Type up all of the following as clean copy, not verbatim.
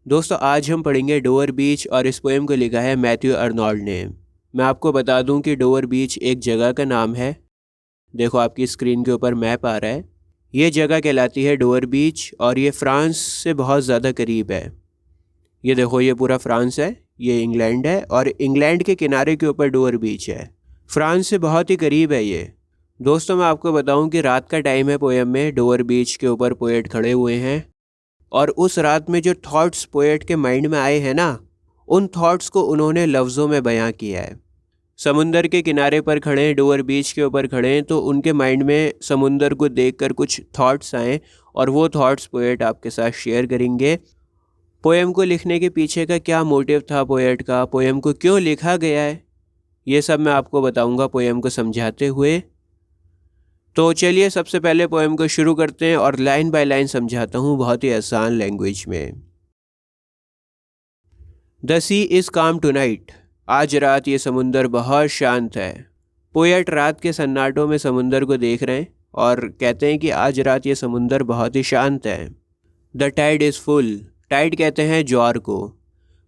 दोस्तों आज हम पढ़ेंगे डोवर बीच और इस पोएम को लिखा है मैथ्यू अर्नोल्ड ने। मैं आपको बता दूं कि डोवर बीच एक जगह का नाम है। देखो आपकी स्क्रीन के ऊपर मैप आ रहा है। ये जगह कहलाती है डोवर बीच और ये फ्रांस से बहुत ज़्यादा करीब है। ये देखो ये पूरा फ्रांस है, ये इंग्लैंड है और इंग्लैंड के किनारे के ऊपर डोवर बीच है। फ्रांस से बहुत ही करीब है ये। दोस्तों मैं आपको बताऊं कि रात का टाइम है पोएम में। डोवर बीच के ऊपर पोएट खड़े हुए हैं और उस रात में जो थॉट्स पोएट के माइंड में आए हैं ना, उन थॉट्स को उन्होंने लफ्ज़ों में बयां किया है। समुंदर के किनारे पर खड़े हैं, डोवर बीच के ऊपर खड़े हैं, तो उनके माइंड में समुंदर को देखकर कुछ थॉट्स आए और वो थॉट्स पोएट आपके साथ शेयर करेंगे। पोएम को लिखने के पीछे का क्या मोटिव था पोएट का, पोएम को क्यों लिखा गया है, ये सब मैं आपको बताऊंगा पोएम को समझाते हुए। तो चलिए सबसे पहले पोएम को शुरू करते हैं और लाइन बाय लाइन समझाता हूँ बहुत ही आसान लैंग्वेज में। The sea is calm tonight. आज रात ये समुंदर बहुत शांत है। पोएट रात के सन्नाटों में समुंदर को देख रहे हैं और कहते हैं कि आज रात ये समुंदर बहुत ही शांत है। The tide is full. Tide कहते हैं ज्वार को।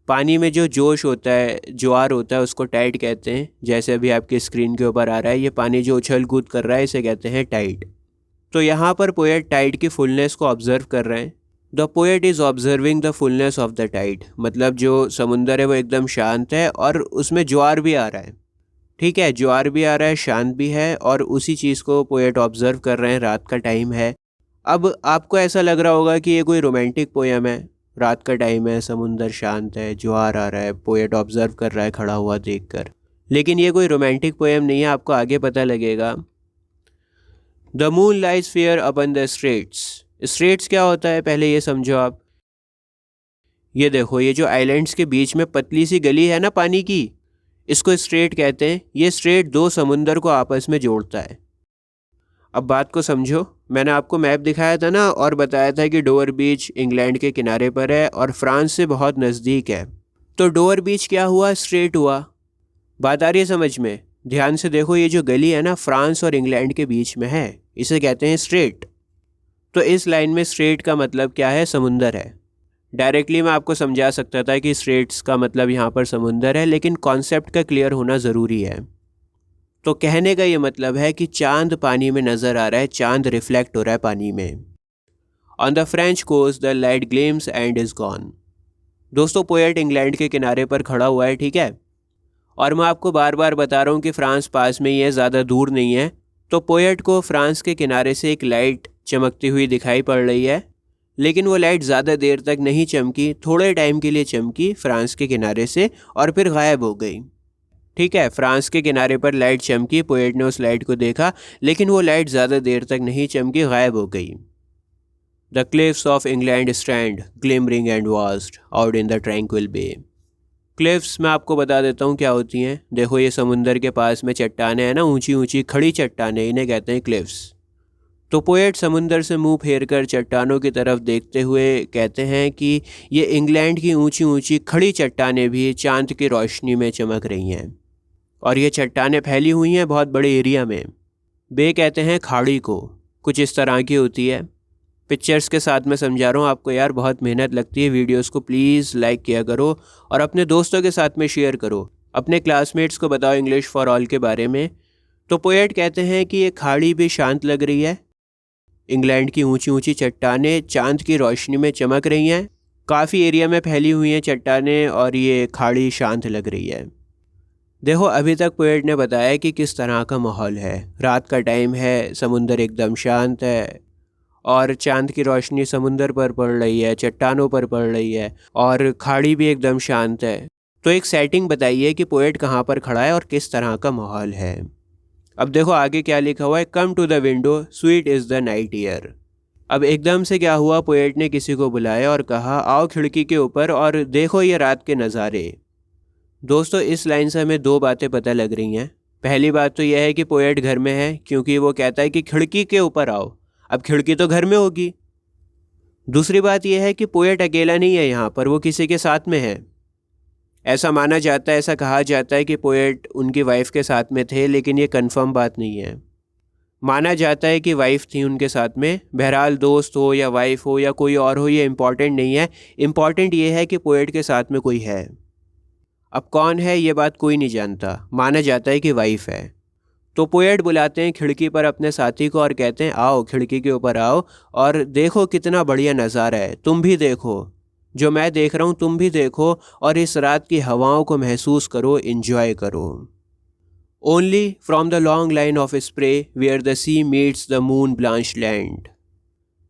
पानी में जो जोश होता है, ज्वार होता है, उसको टाइड कहते हैं। जैसे अभी आपकी स्क्रीन के ऊपर आ रहा है, ये पानी जो उछल कूद कर रहा है इसे कहते हैं टाइड। तो यहाँ पर पोएट टाइड की फुलनेस को ऑब्जर्व कर रहे हैं। The poet is observing the fullness of the tide. मतलब जो समुंदर है वो एकदम शांत है और उसमें ज्वार भी आ रहा है। ठीक है, ज्वार भी आ रहा है, शांत भी है, और उसी चीज़ को पोएट ऑब्जर्व कर रहे हैं। रात का टाइम है। अब आपको ऐसा लग रहा होगा कि ये कोई रोमांटिक पोएम है। रात का टाइम है, समुंदर शांत है, ज्वार आ रहा है, पोएट ऑब्जर्व कर रहा है खड़ा हुआ देखकर। लेकिन ये कोई रोमांटिक पोएम नहीं है, आपको आगे पता लगेगा। The moon lies fair upon the straits. Straits क्या होता है पहले ये समझो आप। ये देखो ये जो आइलैंड्स के बीच में पतली सी गली है ना पानी की, इसको स्ट्रेट कहते हैं। ये स्ट्रेट दो समुंदर को आपस में जोड़ता है। अब बात को समझो। मैंने आपको मैप दिखाया था ना और बताया था कि डोवर बीच इंग्लैंड के किनारे पर है और फ्रांस से बहुत नज़दीक है। तो डोवर बीच क्या हुआ, स्ट्रेट हुआ। बात आ रही है समझ में? ध्यान से देखो, ये जो गली है ना फ्रांस और इंग्लैंड के बीच में है, इसे कहते हैं स्ट्रेट। तो इस लाइन में स्ट्रेट का मतलब क्या है, समुंदर है। डायरेक्टली मैं आपको समझा सकता था कि स्ट्रेट्स का मतलब यहाँ पर समुंदर है, लेकिन कॉन्सेप्ट का क्लियर होना ज़रूरी है। तो कहने का ये मतलब है कि चांद पानी में नज़र आ रहा है, चांद रिफ्लेक्ट हो रहा है पानी में। On the French coast the light gleams and is gone. दोस्तों पोएट इंग्लैंड के किनारे पर खड़ा हुआ है, ठीक है, और मैं आपको बार बार बता रहा हूँ कि फ्रांस पास में ही है, ज़्यादा दूर नहीं है। तो पोएट को फ्रांस के किनारे से एक लाइट चमकती हुई दिखाई पड़ रही है, लेकिन वो लाइट ज़्यादा देर तक नहीं चमकी, थोड़े टाइम के लिए चमकी फ्रांस के किनारे से और फिर गायब हो गई। ठीक है, फ्रांस के किनारे पर लाइट चमकी, पोएट ने उस लाइट को देखा, लेकिन वो लाइट ज़्यादा देर तक नहीं चमकी, गायब हो गई। The cliffs of England stand glimmering and vast out in the tranquil bay. Cliffs मैं आपको बता देता हूँ क्या होती हैं। देखो ये समुंदर के पास में चट्टानें हैं ना, ऊंची ऊंची खड़ी चट्टानें, इन्हें कहते हैं क्लिफ्स। तो पोएट समुंदर से मुंह फेर कर चट्टानों की तरफ देखते हुए कहते हैं कि ये इंग्लैंड की ऊंची ऊंची खड़ी चट्टानें भी चांद की रोशनी में चमक रही हैं, और ये चट्टानें फैली हुई हैं बहुत बड़े एरिया में। बे कहते हैं खाड़ी को, कुछ इस तरह की होती है। पिक्चर्स के साथ में समझा रहा हूँ आपको यार, बहुत मेहनत लगती है। वीडियोस को प्लीज़ लाइक किया करो और अपने दोस्तों के साथ में शेयर करो, अपने क्लासमेट्स को बताओ इंग्लिश फॉर ऑल के बारे में। तो पोएट कहते हैं कि ये खाड़ी भी शांत लग रही है, इंग्लैंड की ऊंची ऊंची चट्टानें चांद की रोशनी में चमक रही हैं, काफ़ी एरिया में फैली हुई हैं चट्टानें, और ये खाड़ी शांत लग रही है। देखो अभी तक पोएट ने बताया कि किस तरह का माहौल है। रात का टाइम है, समुंदर एकदम शांत है और चांद की रोशनी समुंदर पर पड़ रही है, चट्टानों पर पड़ रही है, और खाड़ी भी एकदम शांत है। तो एक सेटिंग बताइए कि पोएट कहाँ पर खड़ा है और किस तरह का माहौल है। अब देखो आगे क्या लिखा हुआ है, come to the window sweet is the night air. अब एकदम से क्या हुआ, पोएट ने किसी को बुलाया और कहा आओ खिड़की के ऊपर और देखो ये रात के नज़ारे। दोस्तों इस लाइन से हमें दो बातें पता लग रही हैं। पहली बात तो यह है कि पोएट घर में है, क्योंकि वो कहता है कि खिड़की के ऊपर आओ। अब खिड़की तो घर में होगी। दूसरी बात यह है कि पोएट अकेला नहीं है यहाँ पर, वो किसी के साथ में है। ऐसा माना जाता है, ऐसा कहा जाता है कि पोएट उनकी वाइफ के साथ में थे, लेकिन ये कंफर्म बात नहीं है। माना जाता है कि वाइफ थी उनके साथ में। बहरहाल दोस्त हो या वाइफ हो या कोई और हो, ये इम्पॉर्टेंट नहीं है। इम्पॉर्टेंट ये है कि पोएट के साथ में कोई है। अब कौन है ये बात कोई नहीं जानता, माना जाता है कि वाइफ है। तो पोएट बुलाते हैं खिड़की पर अपने साथी को और कहते हैं आओ खिड़की के ऊपर आओ और देखो कितना बढ़िया नज़ारा है, तुम भी देखो, जो मैं देख रहा हूँ तुम भी देखो और इस रात की हवाओं को महसूस करो, एंजॉय करो। Only from the long line of spray where the sea meets the moon blanch land.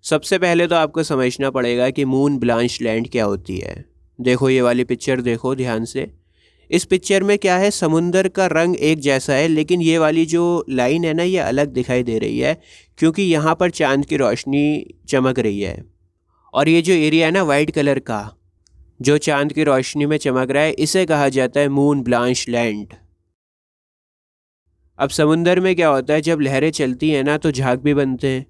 सबसे पहले तो आपको समझना पड़ेगा कि मून ब्लांच लैंड क्या होती है। देखो ये वाली पिक्चर देखो ध्यान से। इस पिक्चर में क्या है, समुंदर का रंग एक जैसा है, लेकिन ये वाली जो लाइन है ना ये अलग दिखाई दे रही है क्योंकि यहाँ पर चांद की रोशनी चमक रही है। और ये जो एरिया है ना वाइट कलर का जो चांद की रोशनी में चमक रहा है, इसे कहा जाता है मून ब्लांच लैंड। अब समुंदर में क्या होता है, जब लहरें चलती हैं ना तो झाग भी बनते हैं।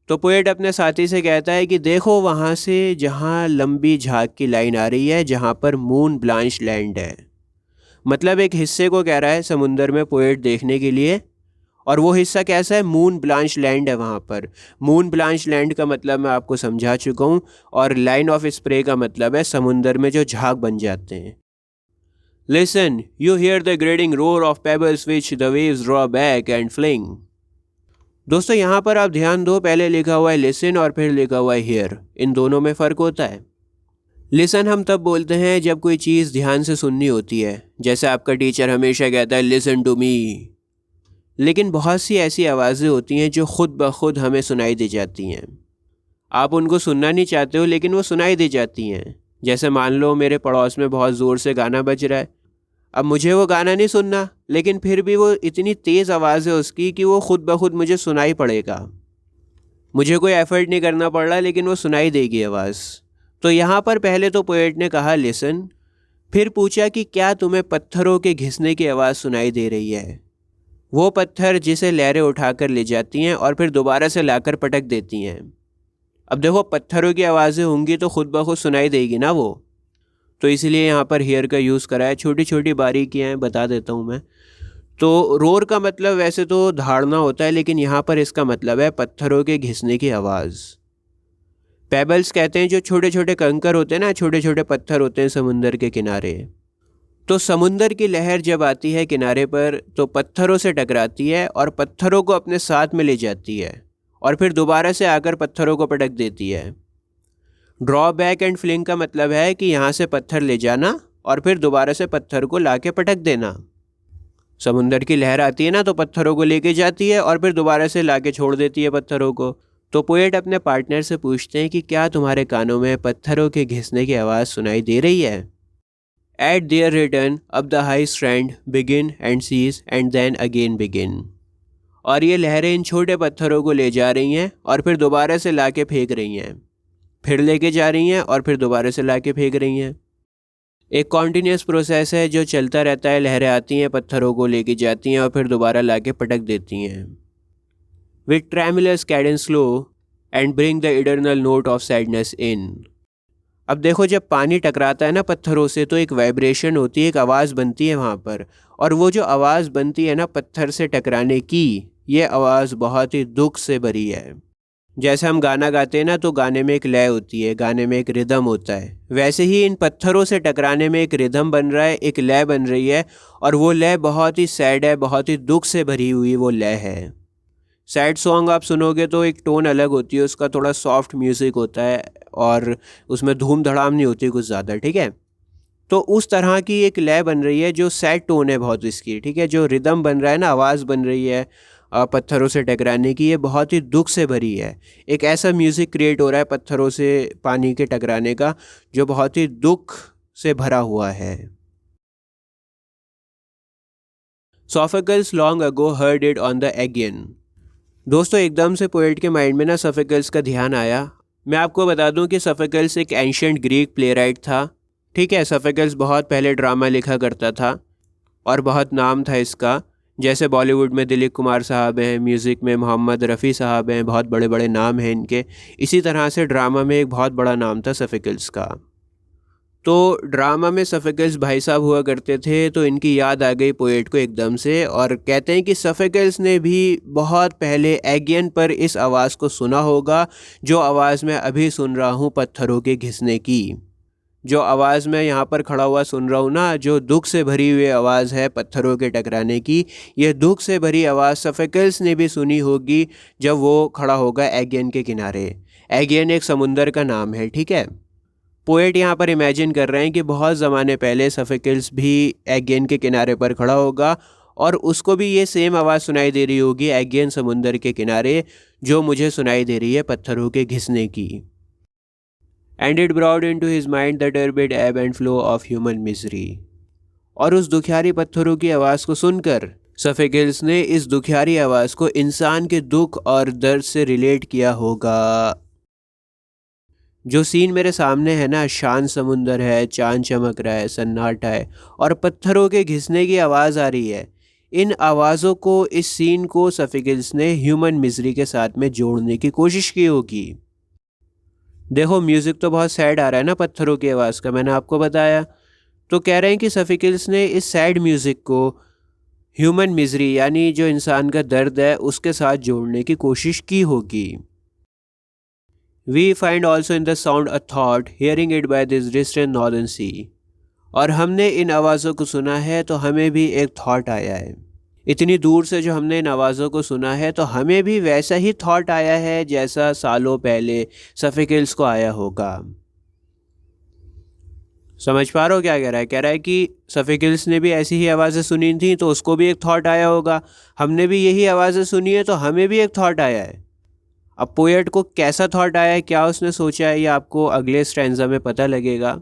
तो पोएट अपने साथी से कहता है कि देखो वहाँ से जहाँ लंबी झाग की लाइन आ रही है जहाँ पर मून ब्लांच लैंड है। मतलब एक हिस्से को कह रहा है समुंदर में पोएट देखने के लिए, और वो हिस्सा कैसा है, मून ब्लांच लैंड है वहाँ पर। मून ब्लांच लैंड का मतलब मैं आपको समझा चुका हूँ, और लाइन ऑफ स्प्रे का मतलब है समुंदर में जो झाग बन जाते हैं। Listen, you hear the grating roar of pebbles which the waves draw back and fling. दोस्तों यहाँ पर आप ध्यान दो, पहले लिखा हुआ है लिसन और फिर लिखा हुआ है हियर, इन दोनों में फ़र्क होता है। लिसन हम तब बोलते हैं जब कोई चीज़ ध्यान से सुननी होती है, जैसे आपका टीचर हमेशा कहता है लिसन टू मी। लेकिन बहुत सी ऐसी आवाज़ें होती हैं जो खुद ब खुद हमें सुनाई दे जाती हैं। आप उनको सुनना नहीं चाहते हो लेकिन वो सुनाई दे जाती हैं। जैसे मान लो मेरे पड़ोस में बहुत ज़ोर से गाना बज रहा है, अब मुझे वो गाना नहीं सुनना, लेकिन फिर भी वो इतनी तेज़ आवाज़ है उसकी कि वो खुद ब खुद मुझे सुनाई पड़ेगा। मुझे कोई एफर्ट नहीं करना पड़ रहा लेकिन वो सुनाई देगी आवाज़। तो यहाँ पर पहले तो पोएट ने कहा लिसन, फिर पूछा कि क्या तुम्हें पत्थरों के घिसने की आवाज़ सुनाई दे रही है। वो पत्थर जिसे लहरें उठाकर ले जाती हैं और फिर दोबारा से लाकर पटक देती हैं। अब देखो पत्थरों की आवाज़ें होंगी तो खुद ब खुद सुनाई देगी ना वो, तो इसलिए यहाँ पर हेयर का यूज़ करा है। छोटी छोटी बारीकियाँ हैं, बता देता हूँ मैं। तो रोर का मतलब वैसे तो धाड़ना होता है, लेकिन यहाँ पर इसका मतलब है पत्थरों के घिसने की आवाज़। पेबल्स कहते हैं जो छोटे छोटे कंकर होते हैं ना, छोटे छोटे पत्थर होते हैं समुंदर के किनारे। तो समुंदर की लहर जब आती है किनारे पर तो पत्थरों से टकराती है और पत्थरों को अपने साथ में ले जाती है और फिर दोबारा से आकर पत्थरों को पटक देती है। ड्रॉ बैक एंड फ्लिंग का मतलब है कि यहाँ से पत्थर ले जाना और फिर दोबारा से पत्थर को लाके पटक देना। समुंदर की लहर आती है ना तो पत्थरों को लेके जाती है और फिर दोबारा से लाके छोड़ देती है पत्थरों को। तो पोएट अपने पार्टनर से पूछते हैं कि क्या तुम्हारे कानों में पत्थरों के घिसने की आवाज़ सुनाई दे रही है। At their return up the high strand begin and cease and then again begin। और ये लहरें इन छोटे पत्थरों को ले जा रही हैं और फिर दोबारा से लाके फेंक रही हैं, फिर लेके जा रही हैं और फिर दोबारा से लाके फेंक रही हैं। एक कॉन्टीन्यूस प्रोसेस है जो चलता रहता है। लहरें आती हैं, पत्थरों को लेके जाती हैं और फिर दोबारा लाके पटक देती हैं। With tremulous cadence slow and bring the eternal note of sadness in। अब देखो जब पानी टकराता है ना पत्थरों से तो एक वाइब्रेशन होती है, एक आवाज़ बनती है वहाँ पर, और वो जो आवाज़ बनती है ना पत्थर से टकराने की, ये आवाज़ बहुत ही दुख से भरी है। जैसे हम गाना गाते हैं ना तो गाने में एक लय होती है, गाने में एक रिदम होता है, वैसे ही इन पत्थरों से टकराने में एक रिदम बन रहा है, एक लय बन रही है, और वो लय बहुत ही सैड है, बहुत ही दुख से भरी हुई वो लय है। सैड सॉन्ग आप सुनोगे तो एक टोन अलग होती है, उसका थोड़ा सॉफ्ट म्यूज़िक होता है और उसमें धूम धड़ाम नहीं होती कुछ ज़्यादा, ठीक है। तो उस तरह की एक लय बन रही है जो सैड टोन है बहुत इसकी, ठीक है। जो रिदम बन रहा है ना, आवाज़ बन रही है पत्थरों से टकराने की, ये बहुत ही दुख से भरी है। एक ऐसा म्यूज़िक क्रिएट हो रहा है पत्थरों से पानी के टकराने का जो बहुत ही दुख से भरा हुआ है। Sophocles long ago heard it on the Aegon. दोस्तों एकदम से पोएट के माइंड में ना सोफोकल्स का ध्यान आया। मैं आपको बता दूं कि सोफोकल्स एक एंशिएंट ग्रीक प्लेराइट था, ठीक है। सोफोकल्स बहुत पहले ड्रामा लिखा करता था और बहुत नाम था इसका। जैसे बॉलीवुड में दिलीप कुमार साहब हैं, म्यूज़िक में मोहम्मद रफ़ी साहब हैं, बहुत बड़े बड़े नाम हैं इनके। इसी तरह से ड्रामा में एक बहुत बड़ा नाम था सोफोकल्स का। तो ड्रामा में सफिकल्स भाई साहब हुआ करते थे, तो इनकी याद आ गई पोएट को एकदम से, और कहते हैं कि सफिकल्स ने भी बहुत पहले एगियन पर इस आवाज़ को सुना होगा, जो आवाज़ मैं अभी सुन रहा हूँ पत्थरों के घिसने की। जो आवाज़ मैं यहाँ पर खड़ा हुआ सुन रहा हूँ ना, जो दुख से भरी हुई आवाज़ है पत्थरों के टकराने की, यह दुख से भरी आवाज़ सफिकल्स ने भी सुनी होगी जब वो खड़ा होगा एगियन के किनारे। एगियन एक समुंदर का नाम है, ठीक है। पोएट यहाँ पर इमेजिन कर रहे हैं कि बहुत ज़माने पहले सफिकल्स भी एगियन के किनारे पर खड़ा होगा और उसको भी ये सेम आवाज़ सुनाई दे रही होगी एगियन समुंदर के किनारे, जो मुझे सुनाई दे रही है पत्थरों के घिसने की। And it brought into his mind the turbid ebb and flow of human misery. और उस दुखियारी पत्थरों की आवाज़ को सुनकर सफिकल्स ने इस दुखियारी आवाज़ को इंसान के दुख और दर्द से रिलेट किया होगा। जो सीन मेरे सामने है ना, शांत समुंदर है, चांद चमक रहा है, सन्नाटा है और पत्थरों के घिसने की आवाज़ आ रही है। इन आवाज़ों को, इस सीन को सफिकल्स ने ह्यूमन मिजरी के साथ में जोड़ने की कोशिश की होगी। देखो म्यूज़िक तो बहुत सैड आ रहा है ना पत्थरों की आवाज़ का, मैंने आपको बताया। तो कह रहे हैं कि सफिकल्स ने इस सैड म्यूज़िक को ह्यूमन मिजरी यानी जो इंसान का दर्द है उसके साथ जोड़ने की कोशिश की होगी। We find also in the sound a thought, hearing it by this distant northern sea. और हमने इन आवाज़ों को सुना है तो हमें भी एक थॉट आया है। इतनी दूर से जो हमने इन आवाज़ों को सुना है तो हमें भी वैसा ही थॉट आया है जैसा सालों पहले सफिकल्स को आया होगा। समझ पा रहे हो क्या कह रहा है? कह रहा है कि सफिकल्स ने भी ऐसी ही आवाज़ें सुनी थी तो उसको भी एक थॉट आया होगा, हमने भी यही आवाज़ें सुनी है तो हमें भी एक थॉट आया है। अब पोएट को कैसा थॉट आया है, क्या उसने सोचा है, ये आपको अगले स्टैंजा में पता लगेगा।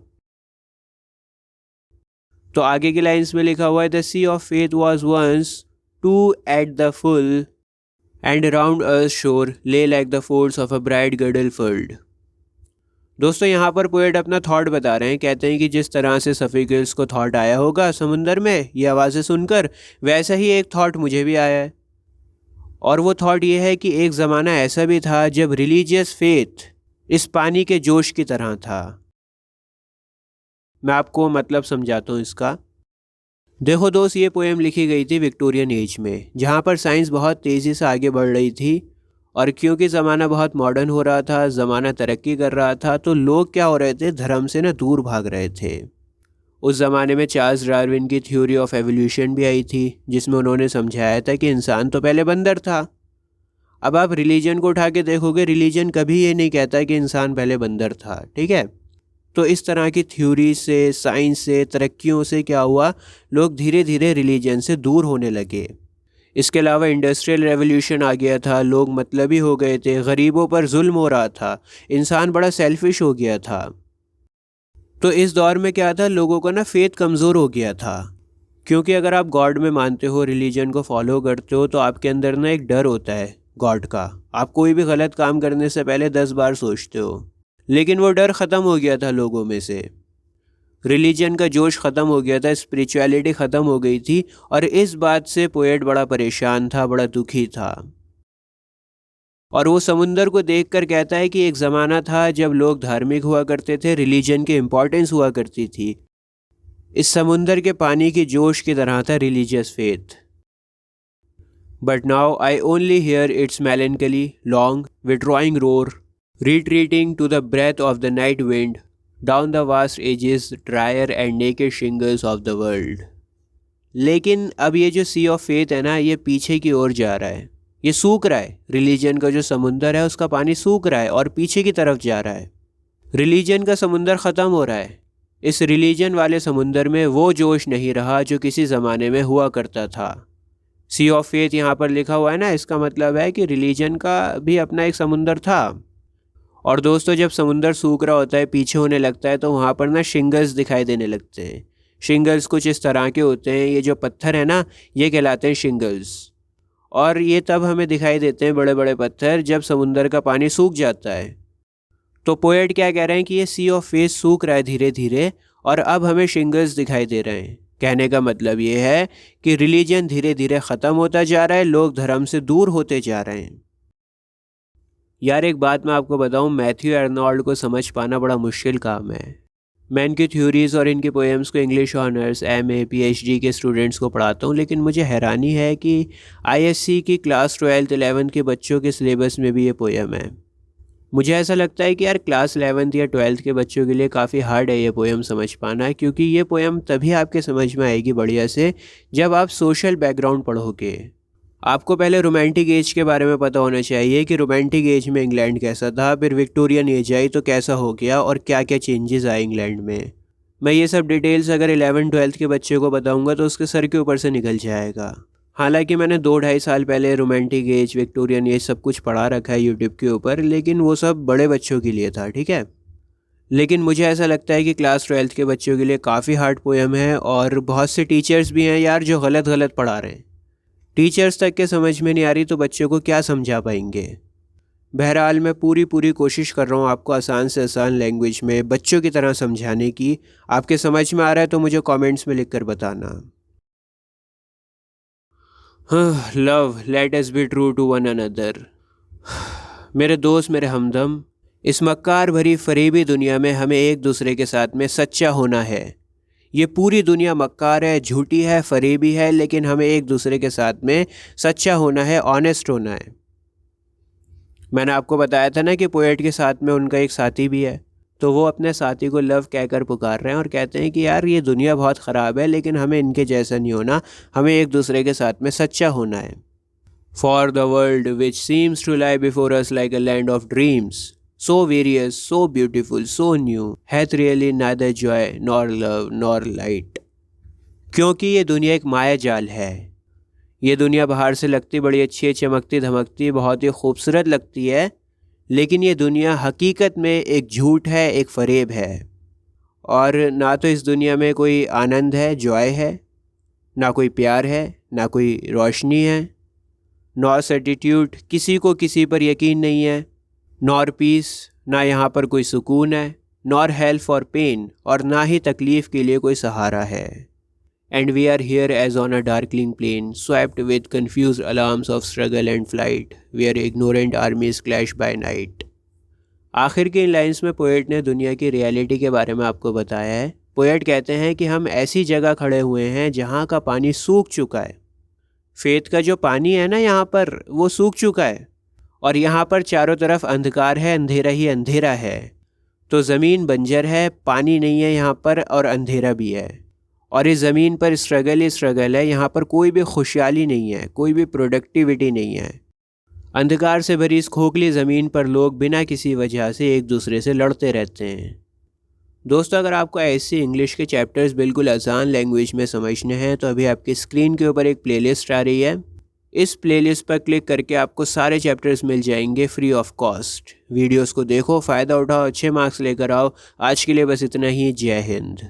तो आगे की लाइंस में लिखा हुआ है the sea of faith was once too at the full and round earth shore lay like the folds of a bright girdle furled। दोस्तों यहाँ पर पोएट अपना थॉट बता रहे हैं, कहते हैं कि जिस तरह से सफिकल्स को थॉट आया होगा समुंदर में ये आवाज़ें सुनकर, वैसा ही एक थॉट मुझे भी आया है। और वो थॉट ये है कि एक ज़माना ऐसा भी था जब रिलीजियस फेथ इस पानी के जोश की तरह था। मैं आपको मतलब समझाता हूँ इसका। देखो दोस्त, ये पोएम लिखी गई थी विक्टोरियन एज में, जहाँ पर साइंस बहुत तेज़ी से आगे बढ़ रही थी और क्योंकि ज़माना बहुत मॉडर्न हो रहा था, ज़माना तरक्की कर रहा था, तो लोग क्या हो रहे थे, धर्म से ना दूर भाग रहे थे। उस ज़माने में चार्ल्स डार्विन की थ्योरी ऑफ एवोल्यूशन भी आई थी, जिसमें उन्होंने समझाया था कि इंसान तो पहले बंदर था। अब आप रिलीजन को उठा के देखोगे, रिलीजन कभी ये नहीं कहता कि इंसान पहले बंदर था, ठीक है। तो इस तरह की थ्योरी से, साइंस से, तरक्कियों से क्या हुआ, लोग धीरे धीरे रिलीजन से दूर होने लगे। इसके अलावा इंडस्ट्रियल रेवोल्यूशन आ गया था, लोग मतलबी हो गए थे, गरीबों पर जुल्म हो रहा था, इंसान बड़ा सेल्फिश हो गया था। तो इस दौर में क्या था, लोगों का ना फेथ कमज़ोर हो गया था, क्योंकि अगर आप गॉड में मानते हो, रिलीजन को फॉलो करते हो, तो आपके अंदर ना एक डर होता है गॉड का। आप कोई भी गलत काम करने से पहले 10 बार सोचते हो, लेकिन वो डर ख़त्म हो गया था लोगों में से। रिलीजन का जोश ख़त्म हो गया था, स्पिरिचुअलिटी ख़त्म हो गई थी, और इस बात से पोएट बड़ा परेशान था, बड़ा दुखी था। और वो समुंदर को देखकर कहता है कि एक ज़माना था जब लोग धार्मिक हुआ करते थे, रिलीजन की इम्पोर्टेंस हुआ करती थी। इस समुंदर के पानी की जोश की तरह था religious faith. But now I only hear its melancholy, long, withdrawing roar, retreating to the breath of the night wind, down the vast ages, drier and naked shingles of the world। लेकिन अब ये जो सी of faith है ना, ये पीछे की ओर जा रहा है, ये सूख रहा है। रिलीजन का जो समुंदर है उसका पानी सूख रहा है और पीछे की तरफ जा रहा है। रिलीजन का समुंदर ख़त्म हो रहा है। इस रिलीजन वाले समुंदर में वो जोश नहीं रहा जो किसी ज़माने में हुआ करता था। सी ऑफ फेथ यहाँ पर लिखा हुआ है ना, इसका मतलब है कि रिलीजन का भी अपना एक समुंदर था। और दोस्तों, जब समुंदर सूख रहा होता है, पीछे होने लगता है, तो वहाँ पर ना शिंगल्स दिखाई देने लगते हैं। शिंगल्स कुछ इस तरह के होते हैं, ये जो पत्थर है ना, ये कहलाते हैं शिंगल्स। और ये तब हमें दिखाई देते हैं, बड़े बड़े पत्थर, जब समुंदर का पानी सूख जाता है। तो पोएट क्या कह रहे हैं कि ये सी ऑफ फेथ सूख रहा है धीरे धीरे, और अब हमें शिंगल्स दिखाई दे रहे हैं। कहने का मतलब ये है कि रिलीजन धीरे धीरे ख़त्म होता जा रहा है, लोग धर्म से दूर होते जा रहे हैं। यार एक बात मैं आपको बताऊं, मैथ्यू आर्नोल्ड को समझ पाना बड़ा मुश्किल काम है। मैं इनकी थ्योरीज़ और इनकी पोएम्स को इंग्लिश ऑनर्स MA PhD के स्टूडेंट्स को पढ़ाता हूँ, लेकिन मुझे हैरानी है कि ISC की क्लास 12th 11th के बच्चों के सिलेबस में भी ये पोएम है। मुझे ऐसा लगता है कि यार क्लास 11th या 12th के बच्चों के लिए काफ़ी हार्ड है ये पोएम समझ पाना, क्योंकि ये पोएम तभी आपके समझ में आएगी बढ़िया से जब आप सोशल बैकग्राउंड पढ़ोगे। आपको पहले रोमांटिक एज के बारे में पता होना चाहिए कि रोमांटिक एज में इंग्लैंड कैसा था, फिर विक्टोरियन एज आई तो कैसा हो गया और क्या क्या चेंजेस आए इंग्लैंड में। मैं ये सब डिटेल्स अगर 11-12th के बच्चे को बताऊंगा तो उसके सर के ऊपर से निकल जाएगा। हालांकि मैंने 2-2.5 साल पहले रोमांटिक एज, विक्टोरियन एज सब कुछ पढ़ा रखा है यूट्यूब के ऊपर, लेकिन वो सब बड़े बच्चों के लिए था, ठीक है। लेकिन मुझे ऐसा लगता है कि क्लास 12th के बच्चों के लिए काफ़ी हार्ड पोएम है, और बहुत से टीचर्स भी हैं यार जो गलत पढ़ा रहे हैं। टीचर्स तक के समझ में नहीं आ रही तो बच्चों को क्या समझा पाएंगे। बहरहाल मैं पूरी कोशिश कर रहा हूँ आपको आसान से आसान लैंग्वेज में बच्चों की तरह समझाने की। आपके समझ में आ रहा है तो मुझे कमेंट्स में लिख कर बताना। Love, let us be true to one another. मेरे दोस्त, मेरे हमदम, इस मक्कार भरी फरेबी दुनिया में हमें एक दूसरे के साथ में सच्चा होना है। ये पूरी दुनिया मक्कार है, झूठी है, फरेबी है, लेकिन हमें एक दूसरे के साथ में सच्चा होना है, ऑनेस्ट होना है। मैंने आपको बताया था ना कि पोएट के साथ में उनका एक साथी भी है, तो वो अपने साथी को लव कहकर पुकार रहे हैं और कहते हैं कि यार ये दुनिया बहुत ख़राब है, लेकिन हमें इनके जैसा नहीं होना, हमें एक दूसरे के साथ में सच्चा होना है। For the world which seems to lie before us like a land of dreams, so various, so beautiful, so new, hath really neither joy nor love nor light। क्योंकि ये दुनिया एक माया जाल है। ये दुनिया बाहर से लगती बड़ी अच्छी है, चमकती धमकती, बहुत ही खूबसूरत लगती है, लेकिन ये दुनिया हकीकत में एक झूठ है, एक फरेब है। और ना तो इस दुनिया में कोई आनंद है, जॉय है, ना कोई प्यार है, ना कोई रोशनी है, नॉर सर्टिट्यूड, किसी को किसी पर यकीन नहीं है, नॉर पीस, ना यहाँ पर कोई सुकून है, नॉर हेल्प फॉर पेन, और ना ही तकलीफ़ के लिए कोई सहारा है। And we are here as on a darkling plain, swept with confused alarms of struggle and flight, where ignorant armies clash by night. आखिर की इन लाइन्स में पोएट ने दुनिया की रियलिटी के बारे में आपको बताया है। पोएट कहते हैं कि हम ऐसी जगह खड़े हुए हैं जहाँ का पानी सूख चुका है। फेत का जो पानी है ना यहाँ पर, वो सूख चुका है, और यहाँ पर चारों तरफ अंधकार है, अंधेरा ही अंधेरा है। तो ज़मीन बंजर है, पानी नहीं है यहाँ पर, और अंधेरा भी है, और इस ज़मीन पर स्ट्रगल ही स्ट्रगल है। यहाँ पर कोई भी खुशहाली नहीं है, कोई भी प्रोडक्टिविटी नहीं है। अंधकार से भरी इस खोखली ज़मीन पर लोग बिना किसी वजह से एक दूसरे से लड़ते रहते हैं। दोस्तों, अगर आपको ऐसे इंग्लिश के चैप्टर्स बिल्कुल आसान लैंग्वेज में समझने हैं तो अभी आपकी स्क्रीन के ऊपर एक प्लेलिस्ट आ रही है। इस प्लेलिस्ट पर क्लिक करके आपको सारे चैप्टर्स मिल जाएंगे फ्री ऑफ कॉस्ट। वीडियोस को देखो, फ़ायदा उठाओ, अच्छे मार्क्स लेकर आओ। आज के लिए बस इतना ही। जय हिंद।